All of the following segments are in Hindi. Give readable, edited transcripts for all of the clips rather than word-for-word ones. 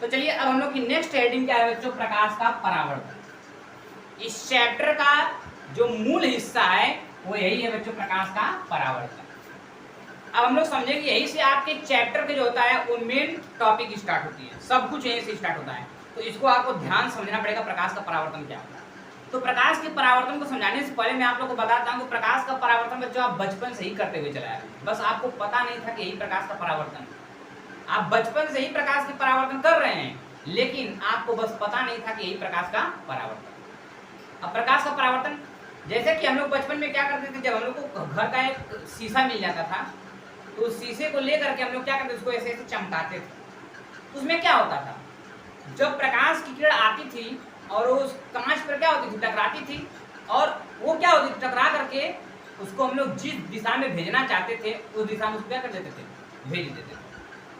तो चलिए अब हम लोग की नेक्स्ट हेडिंग क्या है बच्चों, प्रकाश का परावर्तन। इस चैप्टर का जो मूल हिस्सा है वो यही है बच्चों, प्रकाश का परावर्तन। अब हम लोग समझेंगे यही से आपके चैप्टर के जो होता है वो मेन टॉपिक स्टार्ट होती है, सब कुछ यहीं से स्टार्ट होता है। तो इसको आपको ध्यान समझना पड़ेगा, प्रकाश का परावर्तन क्या होता है। तो प्रकाश के परावर्तन को समझाने से पहले मैं आप लोग को बताता हूँ कि प्रकाश का परावर्तन बच्चों आप बचपन से ही करते हुए चले आ रहे हैं, बस आपको पता नहीं था कि यही प्रकाश का परावर्तन है। आप बचपन से ही प्रकाश के परावर्तन कर रहे हैं, लेकिन आपको बस पता नहीं था कि यही प्रकाश का परावर्तन। अब प्रकाश का परावर्तन जैसे कि हम लोग बचपन में क्या करते थे, जब हम लोग को घर का एक शीशा मिल जाता था तो उस शीशे को लेकर के हम लोग क्या करते थे, उसको ऐसे ऐसे चमकाते थे। उसमें क्या होता था, जब प्रकाश की किरण आती थी और उस कांच पर क्या होती थी, टकराती थी, और वो क्या होती थी, टकरा करके उसको हम लोग जिस दिशा में भेजना चाहते थे उस दिशा में उसको क्या कर देते थे, भेज देते थे।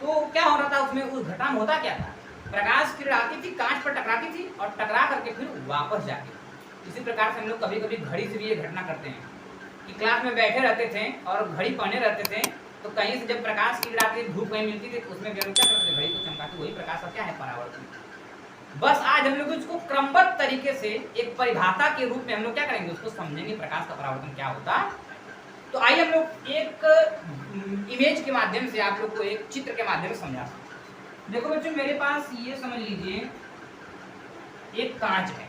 तो क्या हो रहा था उसमें, उस घटना में होता क्या था, प्रकाश किरण आती थी, कांच पर टकराती थी और टकरा करके फिर वापस जाती थी। इसी प्रकार से हम लोग कभी कभी घड़ी से भी ये घटना करते हैं कि क्लास में बैठे रहते थे और घड़ी पहने रहते थे, तो कहीं से जब प्रकाश की किरण आती थी, धूप कहीं मिलती थी, तो उसमें क्या करते थे, घड़ी को चमकाते। वही प्रकाश का क्या है, परावर्तन। बस आज हम लोग इसको क्रमबद्ध तरीके से एक परिभाषा के रूप में हम लोग क्या करेंगे, उसको समझेंगे प्रकाश का परावर्तन क्या होता है। तो आइए हम लोग एक इमेज के माध्यम से आप लोग को एक चित्र के माध्यम से समझा। देखो बच्चों मेरे पास ये समझ लीजिए एक कांच है,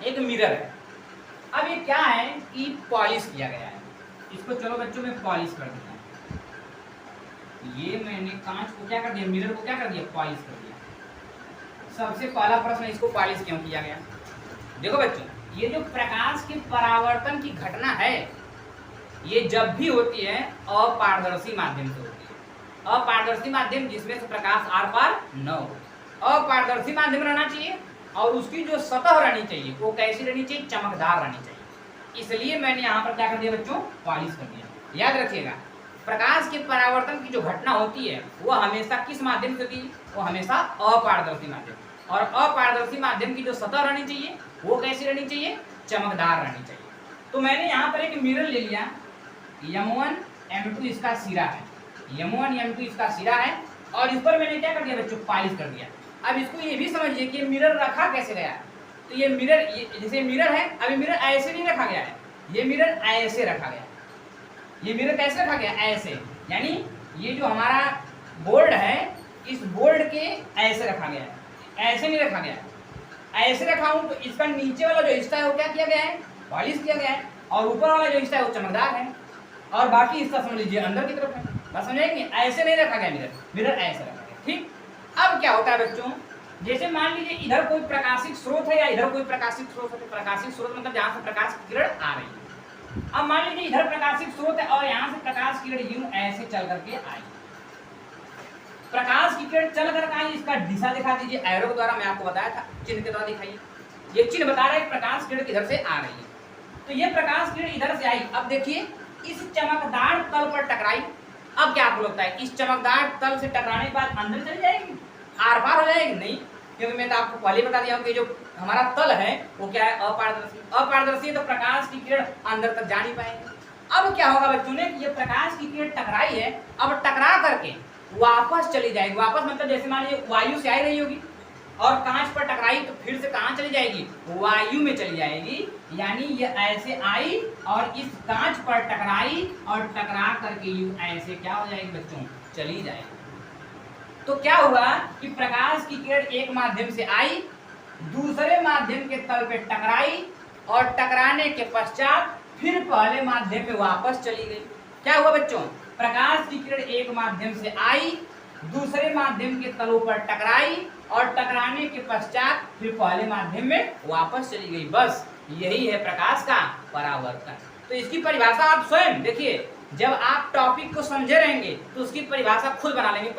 एक मिरर है। अब ये क्या है कि पॉलिश किया गया है, इसको चलो बच्चों मैं पॉलिश कर देता हूँ। ये मैंने कांच को क्या कर दिया, मिरर को क्या कर दिया, पॉलिश कर दिया। सबसे पहला प्रश्न, इसको पॉलिश क्यों किया गया। देखो बच्चों ये जो प्रकाश के परावर्तन की घटना है ये जब भी होती है अपारदर्शी माध्यम से होती है। अपारदर्शी माध्यम जिसमें से प्रकाश आर पार न हो। अपारदर्शी माध्यम रहना चाहिए और उसकी जो सतह रहनी चाहिए वो कैसी रहनी चाहिए, चमकदार रहनी चाहिए। इसलिए मैंने यहाँ पर क्या कर दिया बच्चों, पॉलिश कर दिया। याद रखिएगा प्रकाश के परावर्तन की जो घटना होती है वो हमेशा किस माध्यम से होती है, वो हमेशा अपारदर्शी माध्यम। और अपारदर्शी माध्यम की जो सतह रहनी चाहिए वो कैसी रहनी चाहिए, चमकदार रहनी चाहिए। तो मैंने यहाँ पर एक मिरर ले लिया, M1 M2 इसका सिरा है, M1 M2 इसका सिरा है, और इस पर मैंने क्या कर दिया बच्चों, पॉलिश कर दिया। अब इसको ये भी समझिए कि मिरर रखा कैसे गया है। तो ये मिरर जैसे मिरर है, अभी मिरर ऐसे नहीं रखा गया है, ये मिरर ऐसे रखा गया है। ये मिरर कैसे रखा गया, ऐसे, यानी ये जो हमारा बोर्ड है इस बोर्ड के ऐसे रखा गया है, ऐसे नहीं रखा गया है। ऐसे रखा हूं तो इसका नीचे वाला जो हिस्सा है वो क्या किया गया है, पॉलिश किया गया है, और ऊपर वाला जो हिस्सा है वो चमकदार है, और बाकी हिस्सा समझ लीजिए अंदर की तरफ है। बस समझेंगे, ऐसे नहीं रखा गया मिरर, मिरर ऐसे रखा गया। ठीक, अब क्या होता है बच्चों, जैसे मान लीजिए इधर कोई प्रकाशित स्रोत है या इधर कोई प्रकाशित स्रोत है। प्रकाशित स्रोत मतलब जहां से प्रकाश की किरण आ रही है। अब मान लीजिए इधर प्रकाशित स्रोत है और यहाँ से प्रकाश की किरण यूं ऐसे चल करके आई। प्रकाश की किरण चल करके आई, इसका दिशा दिखा दीजिए एरो के द्वारा, मैं आपको बताया था, चिन्ह के द्वारा दिखाइए। ये चिन्ह बता रहा है प्रकाश किरण किधर से आ रही है। तो ये प्रकाश किरण इधर से आई, अब देखिए इस चमकदार तल पर टकराई। अब क्या आपको लगता है, इस चमकदार तल से टकराने के बाद अंदर चली जाएगी, आर पार हो जाएगी? नहीं, क्योंकि मैं तो आपको पहले बता दिया हूं कि जो हमारा तल है वो क्या है, अपारदर्शी। अपारदर्शी है तो प्रकाश की किरण अंदर तक जा नहीं पाएगी। अब क्या होगा बच्चों ने, ये प्रकाश की किरण टकराई है, अब टकरा करके वापस चली जाएगी। वापस मतलब जैसे मान लीजिए वायु से आई रही होगी और कांच पर टकराई तो फिर से कहाँ चली जाएगी, वायु में चली जाएगी। यानी ये ऐसे आई और इस कांच पर टकराई और टकरा करके यूं ऐसे क्या हो जाएगी बच्चों, चली जाएगी। तो क्या हुआ कि प्रकाश की किरण एक माध्यम से आई, दूसरे माध्यम के तल पे टकराई और टकराने के पश्चात फिर पहले माध्यम में वापस चली गई। क्या हुआ बच्चों, प्रकाश की किरण एक माध्यम से आई, दूसरे माध्यम के तलों पर टकराई और टकराने के पश्चात फिर पहले माध्यम में वापस चली गई। बस यही है प्रकाश का परावर्तन। तो इसकी परिभाषा आप स्वयं देखिए, जब आप टॉपिक को समझे रहेंगे तो उसकी परिभाषा खुद बना लेंगे।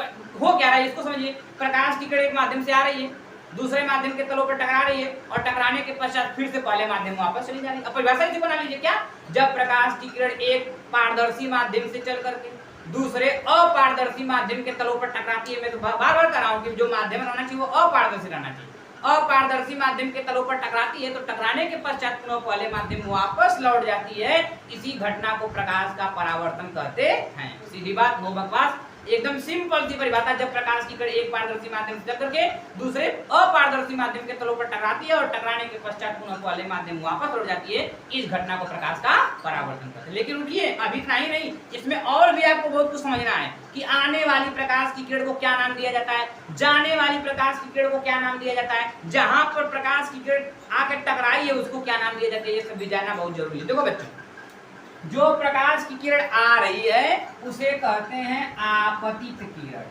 हो क्या रहा है इसको समझिए, प्रकाश की किरण एक माध्यम से आ रही है, दूसरे माध्यम के तलों पर टकरा रही है और टकराने के पश्चात फिर से पहले माध्यम वापस चली जा रही है। अब परिभाषा इसी बना लीजिए, क्या, जब प्रकाश की किरण एक पारदर्शी माध्यम से चल करके दूसरे अपारदर्शी माध्यम के तलों पर टकराती है। मैं तो बार बार कह रहा हूँ कि जो माध्यम रहना चाहिए वो अपारदर्शी रहना चाहिए। अपारदर्शी माध्यम के तलों पर टकराती है तो टकराने के पश्चात पुनः पहले माध्यम वापस लौट जाती है। इसी घटना को प्रकाश का परावर्तन कहते हैं। सीधी बात, नो बकवास। एकदम सिंपल सी परिभाषा, जब प्रकाश की किरण एक पारदर्शी माध्यम से चल करके दूसरे अपारदर्शी माध्यम के तलों पर टकराती है और टकराने के पश्चात पुनः वाले माध्यम वापस लौट जाती है, इस घटना को प्रकाश का परावर्तन कहते हैं। लेकिन रुकिए, अभी इतना ही नहीं, इसमें और भी आपको बहुत कुछ समझना है कि आने वाली प्रकाश की किरण को क्या नाम दिया जाता है, जाने वाली प्रकाश की किरण को क्या नाम दिया जाता है, जहां पर प्रकाश की किरण आकर टकराई है उसको क्या नाम दिया जाता है, ये सब भी जानना बहुत जरूरी है। देखो बच्चों, जो प्रकाश की किरण आ रही है उसे कहते हैं आपतित किरण।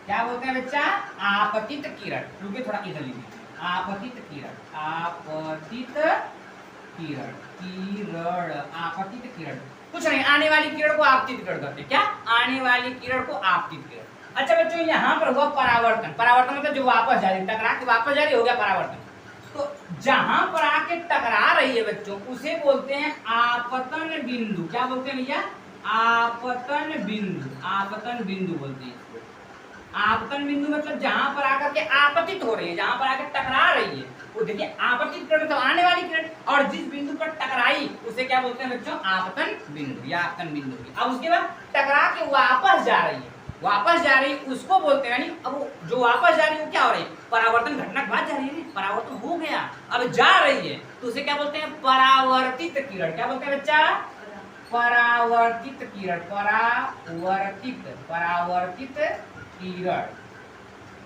क्या बोलते हैं बच्चा? आपतित किरण। रुकिए थोड़ा इधर लीजिए, आपतित किरण, आपतित किरण, किरण, आपतित किरण। कुछ नहीं, आने वाली किरण को आपतित किरण कहते हैं। क्या? आने वाली किरण को आपतित किरण। अच्छा बच्चों, यहाँ पर हुआ परावर्तन। परावर्तन मतलब जो वापस जा रही, टकरा के वापस जा रही, हो गया परावर्तन। तो जहां पर आके टकरा रही है बच्चों उसे बोलते हैं आपतन बिंदु। क्या बोलते हैं भैया? आपतन बिंदु, आपतन बिंदु बोलते हैं इसको। आपतन बिंदु मतलब जहां पर आकर के आपतित हो रही है, जहां पर आकर टकरा रही है, वो देखिए आपतित किरण मतलब आने वाली किरण, और जिस बिंदु पर टकराई उसे क्या बोलते हैं बच्चों? आपतन बिंदु या आपतन बिंदु। अब उसके बाद टकरा के वापस जा रही है, वापस जा रही उसको बोलते हैं, यानी अब जो वापस जा रही है वो क्या हो रही है? परावर्तन घटना के बाद जा रही है, परावर्तन हो गया, अब जा रही है, तो उसे क्या बोलते हैं? परावर्तित किरण। क्या बोलते हैं बच्चा? परावर्तित किरण, परावर्तित, परावर्तित किरण,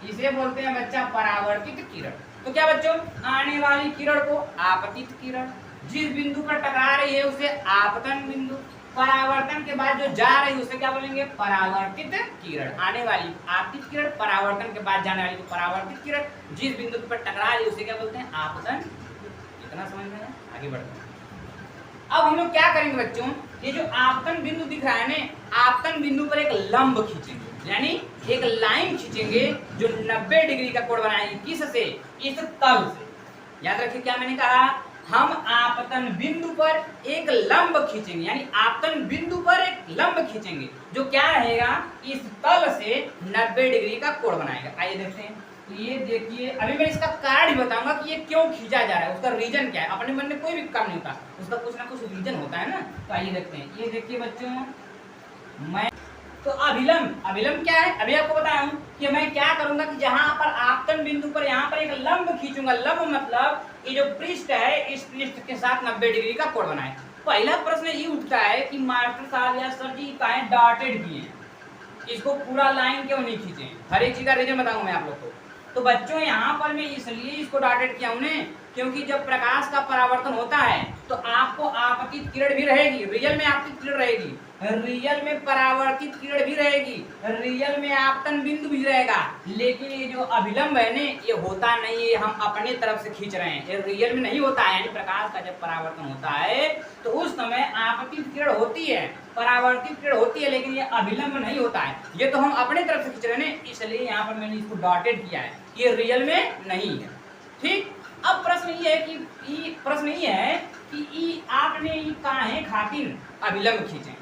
इसे बोलते हैं बच्चा परावर्तित किरण। तो क्या बच्चों, आने वाली किरण को आपतित किरण, जिस बिंदु पर टकरा रही है उसे आपतन बिंदु, परावर्तन के बाद जो जा रही है उसे क्या बोलेंगे? परावर्तित किरण। आने वाली आपतित किरण, परावर्तन के बाद जाने वाली को परावर्तित किरण, जिस बिंदु पर टकरा रही है उसे क्या बोलते हैं? आपतन। इतना समझ में आया? आगे बढ़ते हैं। अब हम लोग क्या करेंगे बच्चों, ये जो आपतन बिंदु दिख रहा है ना, आपतन बिंदु पर एक लंब खींचेंगे, यानी एक लाइन खींचेंगे जो 90 डिग्री का कोण बनाएंगे। किससे? इस तल से। याद रखिए क्या मैंने कहा, हम आपतन बिंदु पर एक लंब खींचेंगे, यानी आपतन बिंदु पर एक लंब खींचेंगे जो क्या रहेगा? इस तल से 90 डिग्री का कोण बनाएगा। आइए देखते हैं। तो ये देखिए, अभी मैं इसका कारण ही बताऊंगा कि ये क्यों खींचा जा रहा है, उसका रीजन क्या है। अपने मन में कोई भी काम नहीं होता, उसका कुछ ना कुछ रीजन होता है ना। तो आइए देखते हैं। ये देखिए बच्चों, मैं तो अभिलंब, अभिलंब क्या है अभी आपको बताया हूं कि मैं क्या करूंगा कि जहां पर आपतन बिंदु पर यहां पर एक लंब खींचूंगा। लंब मतलब ये जो पृष्ठ है इस पृष्ठ के साथ 90 डिग्री का कोण बनाए। पहला प्रश्न ये उठता है कि मास्टर साहब या सर जी काहे डॉटेड किए हैं, इसको पूरा लाइन क्यों नहीं खींचे? हर एक चीज का रीजन बताऊंगा मैं आप लोग को। तो बच्चों यहाँ पर मैं इसलिए इसको डॉटेड किया हूं क्योंकि जब प्रकाश का परावर्तन होता है तो आपको आपतित किरण भी रहेगी, रियल में आपतित किरण रहेगी, रियल में परावर्तित किरण भी रहेगी, रियल में आपतन बिंदु भी रहेगा। लेकिन ये जो अभिलंब है ना, ये होता नहीं है, हम अपने तरफ से खींच रहे हैं, ये रियल में नहीं होता है। यानी प्रकाश का जब परावर्तन होता है तो उस समय आपतित किरण होती है, परावर्तित किरण होती है, लेकिन ये अभिलंब नहीं होता है। ये तो हम अपने तरफ से खींच रहे हैं, इसलिए यहाँ पर मैंने इसको डॉटेड किया है, ये रियल में नहीं है। ठीक। अब प्रश्न ये है कि आपने काहे खातिर अभिलंब खींचे।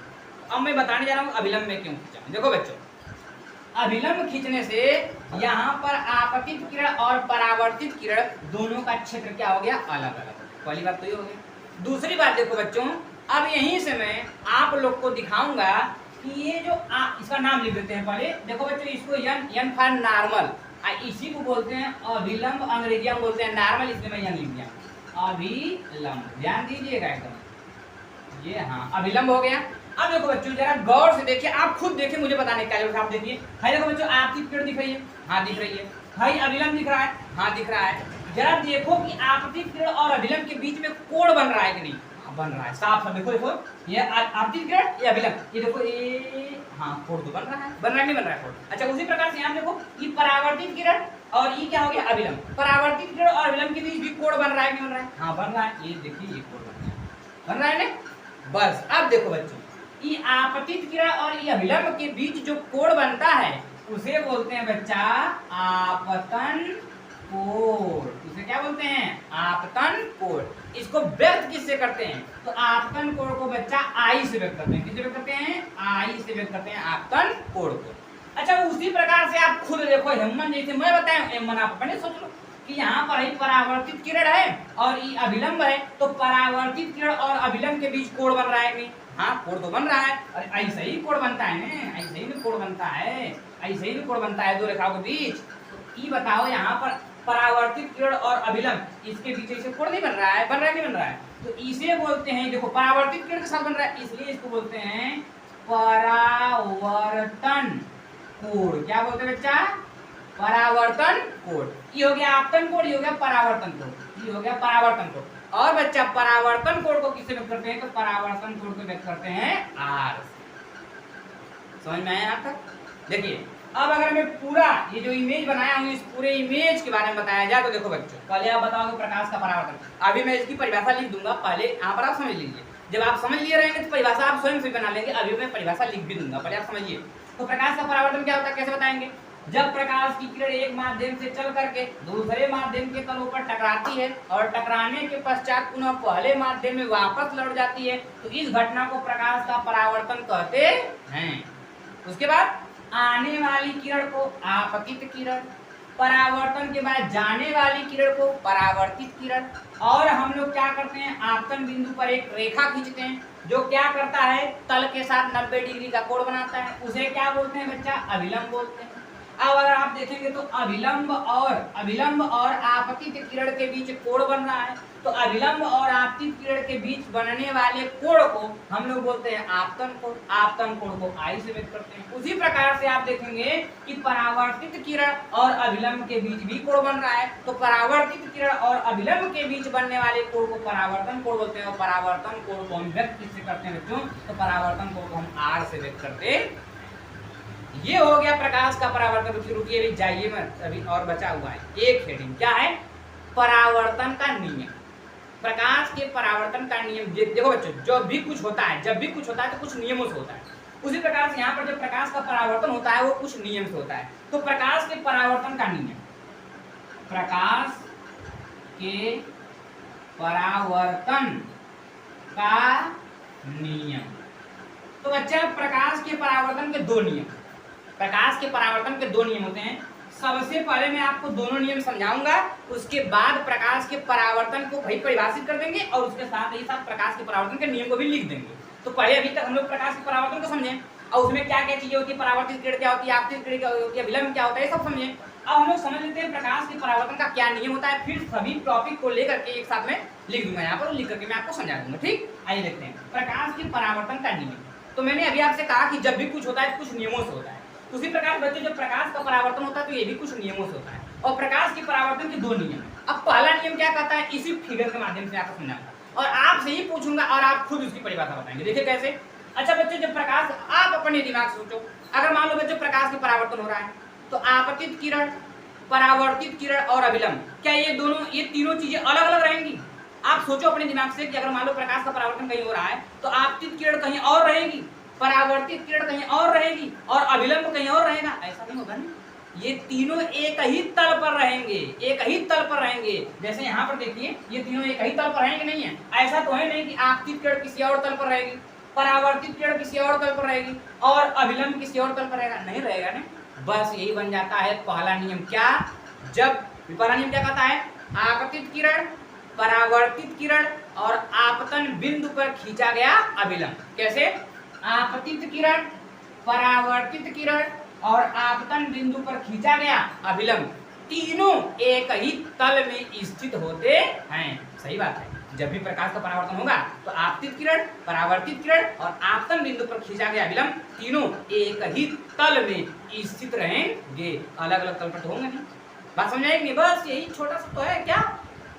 अब मैं बताने जा रहा हूँ अभिलंब में क्यों खींचा। देखो बच्चों, अभिलंब खींचने से यहाँ पर आपतित किरण और परावर्तित किरण दोनों का क्षेत्र क्या हो गया? अलग अलग। पहली बात तो ये हो गई। दूसरी बात देखो बच्चों, अब यहीं से मैं आप लोग को दिखाऊंगा कि ये जो इसका नाम लिख देते हैं पहले। देखो बच्चों, इसको यन फॉर नॉर्मल, इसी को बोलते हैं अभिलंब, अंग्रेजी में बोलते हैं नॉर्मल, इसलिए मैं यन लिख दिया अभिलंब। ध्यान दीजिएगा एकदम, ये हाँ अभिलंब हो गया। अब देखो बच्चों, जरा गौर से देखिए, आप खुद देखिए, मुझे बताने का जरूरत। आप देखिए, हाय देखो बच्चों, आपकी किरण दिख रही है, हाँ दिख रही है। हाय अभिलंब दिख रहा है, हाँ दिख रहा है। जरा देखो कि आपतित किरण और अभिलंब के बीच में कोण बन रहा है कि नहीं? बन रहा है, साफ साफ देखो। देखो ये आपतित किरण, ये अभिलंब, ये देखो ये हाँ कोण तो बन रहा है, बन रहा है नहीं बन रहा है कोण? अच्छा, उसी प्रकार से यहाँ देखो, ये परावर्तित किरण और ये क्या हो गया? अभिलंब। परावर्तित किरण और अभिलंब के बीच भी कोण बन रहा है नहीं बन रहा है? हाँ बन रहा है। ये देखिए ये कोण बन रहा है ना। बस अब देखो बच्चों, ये आपतित किरण और ये अभिलंब के बीच जो कोण बनता है उसे बोलते हैं बच्चा आपतन कोण। इसे क्या बोलते हैं? आपतन कोण। इसको व्यक्त किससे करते हैं? तो आपतन कोण को बच्चा आई से व्यक्त करते हैं। किससे व्यक्त करते हैं? आई से व्यक्त करते हैं आपतन कोण को। अच्छा, उसी प्रकार से आप खुद देखो, हेमन जैसे मैं बताया, हेमन आप अपने सोच लो कि यहाँ पर ही परावर्तित किरण है और ये अभिलंब है, तो परावर्तित किरण और अभिलंब के बीच कोण बन रहा है कि नहीं? हाँ कोण तो बन रहा है, और ऐसे ही कोण बनता है ना, ऐसे ही कोण बनता है, ऐसे ही कोण बनता है दो रेखाओं के बीच। तो ये बताओ यहाँ पर परावर्तित किरण और अभिलंब इसके बीच ऐसे कोण नहीं बन रहा है, बन रहा है नहीं बन रहा है, तो इसे बोलते हैं, देखो परावर्तित किरण के साथ बन रहा है इसलिए इसको बोलते हैं परावर्तन कोण। क्या बोलते हैं बच्चा? परावर्तन कोण। ये हो गया आपतन कोण, ये हो गया परावर्तन कोण, ये हो गया परावर्तन कोण। और बच्चा परावर्तन कोण को किससे व्यक्त करते हैं? तो परावर्तन कोण को व्यक्त करते हैं आर। समझ में आया यहाँ तक? देखिए अब अगर मैं पूरा ये जो इमेज बनाया हूँ इस पूरे इमेज के बारे में बताया जाए तो देखो बच्चों, पहले आप बताओगे प्रकाश का परावर्तन। अभी मैं इसकी परिभाषा लिख दूंगा, पहले यहाँ पर आप समझ लीजिए। जब आप समझ लिए रहेंगे तो परिभाषा आप स्वयं से बना लेंगे। अभी मैं परिभाषा लिख भी दूंगा, पहले आप समझिए। तो प्रकाश का परावर्तन क्या होता है, कैसे बताएंगे? जब प्रकाश की किरण एक माध्यम से चल करके दूसरे माध्यम के तलों पर टकराती है और टकराने के पश्चात पुनः पहले माध्यम में वापस लौट जाती है, तो इस घटना को प्रकाश का परावर्तन कहते हैं। उसके बाद आने वाली किरण को आपतित किरण, परावर्तन के बाद जाने वाली किरण को परावर्तित किरण। और हम लोग क्या करते हैं, आपतन बिंदु पर एक रेखा खींचते हैं जो क्या करता है, तल के साथ 90 डिग्री का कोण बनाता है, उसे क्या बोलते हैं बच्चा? अभिलंब बोलते हैं। अब अगर आप देखेंगे तो अभिलंब और आपतित किरण के बीच कोण बन रहा है, तो अभिलंब और आपतित किरण के बीच बनने वाले कोण को हम लोग बोलते हैं आपतन कोण। आपतन कोण को आई से व्यक्त करते हैं। उसी प्रकार से आप देखेंगे कि परावर्तित किरण और अभिलंब के बीच भी कोण बन रहा है, तो परावर्तित किरण और अभिलंब के बीच बनने वाले कोण को परावर्तन कोण बोलते हैं। और परावर्तन कोण को हम व्यक्त किससे करते हैं बच्चों? तो परावर्तन कोण को हम आर से व्यक्त करते हैं। ये हो गया प्रकाश का परावर्तन। रुकिए अभी जाइए मत, अभी और बचा हुआ है एक हेडिंग, क्या है? परावर्तन का नियम। प्रकाश के परावर्तन का नियम। देखो बच्चों, जब भी कुछ होता है तो कुछ नियमों से होता है। उसी प्रकार से यहाँ पर जब प्रकाश का परावर्तन होता है वो कुछ नियम से होता है। तो प्रकाश के परावर्तन का नियम, प्रकाश के परावर्तन का नियम। तो बच्चा प्रकाश के परावर्तन के दो नियम, प्रकाश के परावर्तन के दो नियम होते हैं। सबसे पहले मैं आपको दोनों नियम समझाऊंगा, उसके बाद प्रकाश के परावर्तन को भाई परिभाषित कर देंगे और उसके साथ ही साथ प्रकाश के परावर्तन के नियम को भी लिख देंगे। तो पहले अभी तक हम लोग प्रकाश के परावर्तन को समझें और उसमें क्या क्या चीजें होती है, परावर्तित किरण क्या होती है, आपतित किरण क्या होती है, विलंब क्या होता है, ये सब समझें। अब हम लोग समझ लेते हैं प्रकाश के परावर्तन का क्या नियम होता है, फिर सभी टॉपिक को लेकर के एक साथ में लिख दूंगा यहाँ पर, लिख करके मैं आपको समझा दूंगा। ठीक, आइए देखते हैं प्रकाश के परावर्तन का नियम। तो मैंने अभी आपसे कहा कि जब भी कुछ होता है कुछ नियमों से होता है। उसी प्रकार बच्चों जब प्रकाश का परावर्तन होता है तो ये भी कुछ नियमों से होता है। और प्रकाश के परावर्तन के दो नियम हैं। अब पहला नियम क्या कहता है, इसी फिगर के माध्यम से आपको समझाऊंगा और आपसे ही पूछूंगा और आप खुद उसकी परिभाषा बताएंगे। देखिए कैसे। अच्छा बच्चों, जब प्रकाश, आप अपने दिमाग से सोचो, अगर मान लो बच्चों प्रकाश के परावर्तन हो रहा है तो आपतित किरण, परावर्तित किरण और अभिलंब, क्या ये तीनों चीजें अलग अलग रहेंगी? आप सोचो अपने दिमाग से कि अगर मान लो प्रकाश का परावर्तन कहीं हो रहा है तो आपतित किरण कहीं और रहेगी, परावर्तित किरण कहीं और रहेगी और अभिलंब कहीं और रहेगा। ऐसा नहीं होगा ना, ये तीनों एक ही तल पर रहेंगे, एक ही तल पर रहेंगे। जैसे यहाँ पर देखिए ये तीनों एक ही तल पर रहेंगे, नहीं है? ऐसा तो है नहीं कि आपतित किरण किसी और तल पर रहेगी, परावर्तित किरण किसी और तल पर रहेगी और अभिलंब किसी और तल पर रहेगा, नहीं रहेगा ना। बस यही बन जाता है पहला नियम। क्या? जब पहला नियम क्या कहता है, आपतित किरण, परावर्तित किरण और आपतन बिंदु पर खींचा गया अभिलंब। कैसे? आपतित किरण, परावर्तित किरण और आपतन बिंदु पर खींचा गया अभिलंब, तीनों एक ही तल में स्थित होते हैं। सही बात है। जब भी प्रकाश का परावर्तन होगा तो आपतित किरण, परावर्तित किरण और आपतन बिंदु पर खींचा गया अभिलंब तीनों एक ही तल में स्थित रहेंगे, अलग अलग तल पर तो होंगे नहीं। बात समझाएंगे? बस यही छोटा सा तो है। क्या?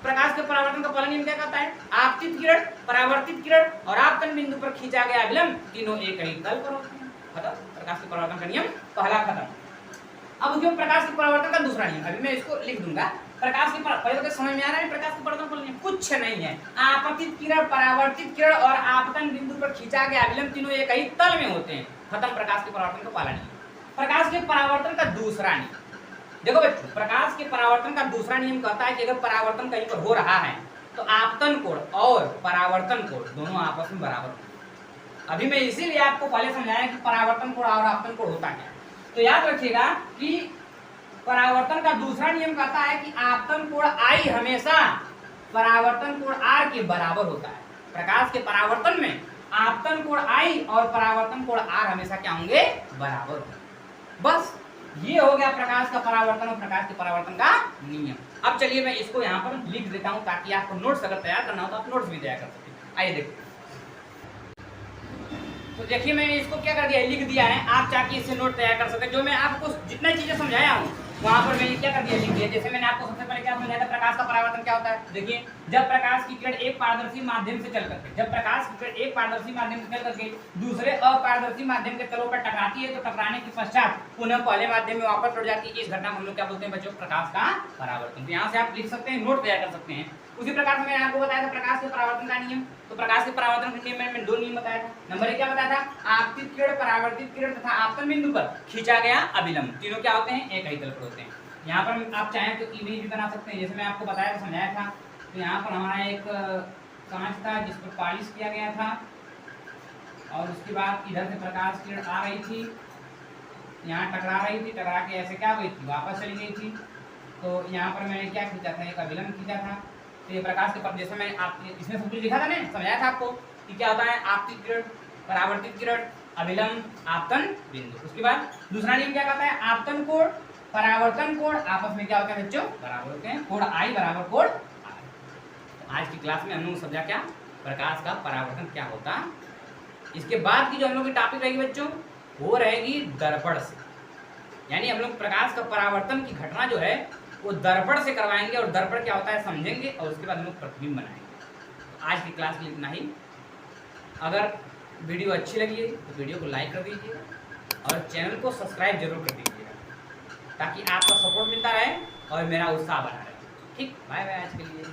प्रकाश के परावर्तन का पहला नियम क्या कहता है, आपतित किरण, परावर्तित किरण और आपतन बिंदु पर खींचा गया अभिलंब तीनों एक ही तल पर होते हैं। खत्म। प्रकाश के परावर्तन का नियम पहला खत्म। अब क्यों प्रकाश के परावर्तन का दूसरा नियम, अभी मैं इसको लिख दूंगा। प्रकाश के पहले समझ में आ रहा है प्रकाश के परावर्तन का नियम कुछ नहीं है, आपतित किरण, परावर्तित किरण और आपतन बिंदु पर खींचा गया अभिलंब तीनों एक ही तल में होते हैं। खत्म। प्रकाश के परावर्तन का पहला नियम। प्रकाश के परावर्तन का दूसरा नियम, देखो बच्चों, प्रकाश के परावर्तन का दूसरा नियम कहता है कि अगर परावर्तन कहीं पर हो रहा है तो आपतन कोण और परावर्तन कोण दोनों आपस में बराबर हों। अभी मैं इसीलिए आपको पहले समझाया कि परावर्तन कोण और आपतन कोण होता क्या है। तो याद रखिएगा कि परावर्तन का दूसरा नियम कहता है कि आपतन कोण आई हमेशा परावर्तन कोण आर के बराबर होता है। प्रकाश के परावर्तन में आपतन कोण आई और परावर्तन कोण आर हमेशा क्या होंगे, बराबर होंगे। बस ये हो गया प्रकाश का परावर्तन और प्रकाश के परावर्तन का नियम। अब चलिए मैं इसको यहाँ पर लिख देता हूँ ताकि आपको नोट्स अगर तैयार करना हो तो आप नोट्स भी तैयार कर सकते। आइए देखते। तो देखिए मैंने इसको क्या कर दिया है, लिख दिया है। आप चाहे इससे नोट तैयार कर सकते हैं। जो मैं आपको जितना चीजें समझाया हूँ वहां पर मैंने क्या कर दिया, लिख दिया। जैसे मैंने आपको सबसे पहले क्या समझाया था, प्रकाश का परावर्तन क्या होता है। देखिए जब प्रकाश की किरण एक पारदर्शी माध्यम से चल करके, जब प्रकाश की किरण एक पारदर्शी माध्यम से चल करके दूसरे अपारदर्शी माध्यम के तलों पर टकराती है तो टकराने के पश्चात पुनः पहले माध्यम में वापस लौट जाती है, इस घटना को हम लोग क्या बोलते हैं बच्चों, प्रकाश का परावर्तन। तो यहाँ से आप लिख सकते हैं, नोट तैयार कर सकते हैं। उसी प्रकार से मैंने आपको बताया था प्रकाश के परावर्तन का नियम। तो प्रकाश के परावर्तन के नियम में मैंने 2 नियम बताया था। नंबर 1 क्या बताया था, आपतित किरण, परावर्तित किरण तथा आपतन बिंदु पर खींचा गया अभिलंब, तीनों क्या होते हैं, एक ही तल पर होते हैं। यहाँ पर आप चाहें तो इमेज भी बना सकते हैं, जैसे मैं आपको बताया समझाया था। तो यहाँ पर हमारा एक कांच था जिस पर पॉलिश किया गया था और उसके बाद इधर से प्रकाश किरण आ रही थी, यहाँ टकरा रही थी, टकरा के ऐसे क्या हुई थी, वापस चली गई थी। तो यहाँ पर मैंने क्या खींचा था, एक अभिलंब खींचा था। तो ये प्रकाश के जैसे मैंने आप इसमें सब कुछ लिखा था ना, समझाया था आपको कि क्या होता है, आपतित किरण, परावर्तित किरण, अभिलंब, आपतन बिंदु। उसके बाद दूसरा नियम क्या कहता है, आपतन कोण, परावर्तन कोण आपस में क्या होते हैं बच्चों, बराबर होते हैं। कोण आई बराबर कोण आर। आज की क्लास में हम लोग समझा क्या, प्रकाश का परावर्तन क्या होता है। इसके बाद की जो हम लोग की टॉपिक रहेगी बच्चों, वो रहेगी दर्पण से। यानी हम लोग प्रकाश का परावर्तन की घटना जो है वो दर्पण से करवाएंगे और दर्पण क्या होता है समझेंगे और उसके बाद हम लोग प्रतिबिंब बनाएंगे। आज की क्लास के लिए इतना ही। अगर वीडियो अच्छी लगी है तो वीडियो को लाइक कर दीजिएगा और चैनल को सब्सक्राइब जरूर कर दीजिएगा ताकि आपका सपोर्ट मिलता रहे और मेरा उत्साह बना रहे। ठीक, बाय बाय आज के लिए।